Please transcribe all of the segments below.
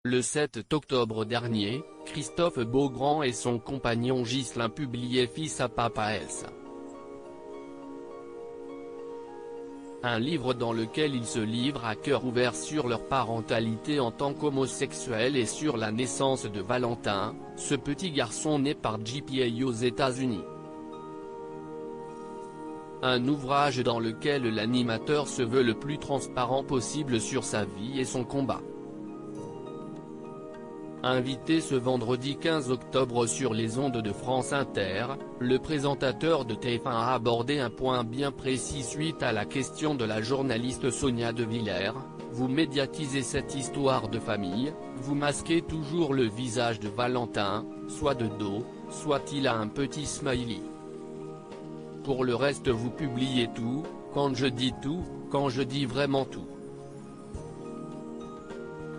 Le 7 octobre dernier, Christophe Beaugrand et son compagnon Ghislain publiaient Fils à Papa S. Un livre dans lequel ils se livrent à cœur ouvert sur leur parentalité en tant qu'homosexuels et sur la naissance de Valentin, ce petit garçon né par JPA aux États-Unis. Un ouvrage dans lequel l'animateur se veut le plus transparent possible sur sa vie et son combat. Invité ce vendredi 15 octobre sur les ondes de France Inter, le présentateur de TF1 a abordé un point bien précis suite à la question de la journaliste Sonia De Villers: vous médiatisez cette histoire de famille, vous masquez toujours le visage de Valentin, soit de dos, soit il a un petit smiley. Pour le reste vous publiez tout, quand je dis vraiment tout.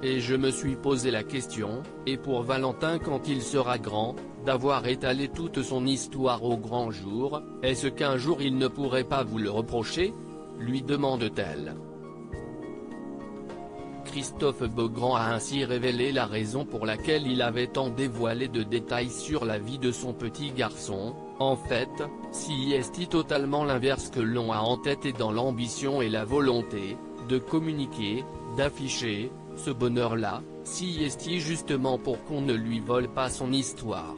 Et je me suis posé la question, et pour Valentin quand il sera grand, d'avoir étalé toute son histoire au grand jour, est-ce qu'un jour il ne pourrait pas vous le reprocher ? Lui demande-t-elle. Christophe Beaugrand a ainsi révélé la raison pour laquelle il avait tant dévoilé de détails sur la vie de son petit garçon. En fait, si est totalement l'inverse que l'on a en tête et dans l'ambition et la volonté, de communiquer, d'afficher, ce bonheur-là, si est justement pour qu'on ne lui vole pas son histoire.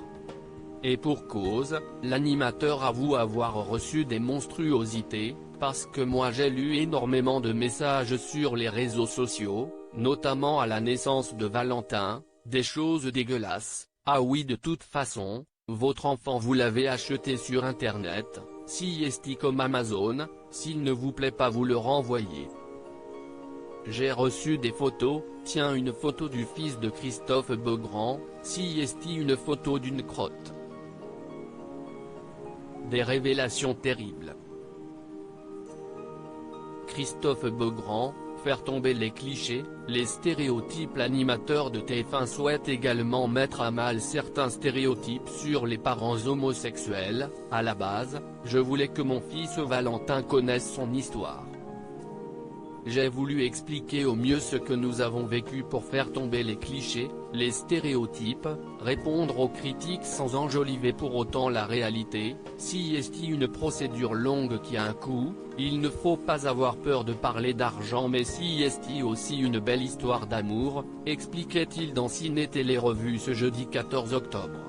Et pour cause, l'animateur avoue avoir reçu des monstruosités, parce que moi j'ai lu énormément de messages sur les réseaux sociaux, notamment à la naissance de Valentin, des choses dégueulasses. Ah oui, de toute façon, votre enfant vous l'avez acheté sur internet, si est comme Amazon, s'il ne vous plaît pas vous le renvoyez. J'ai reçu des photos, tiens une photo du fils de Christophe Beaugrand, si est une photo d'une crotte. Des révélations terribles. Christophe Beaugrand, faire tomber les clichés, les stéréotypes. L'animateur de TF1 souhaite également mettre à mal certains stéréotypes sur les parents homosexuels. À la base, je voulais que mon fils Valentin connaisse son histoire. J'ai voulu expliquer au mieux ce que nous avons vécu pour faire tomber les clichés, les stéréotypes, répondre aux critiques sans enjoliver pour autant la réalité. Si est une procédure longue qui a un coût, il ne faut pas avoir peur de parler d'argent, mais si est aussi une belle histoire d'amour, expliquait-il dans Ciné Télé Revue ce jeudi 14 octobre.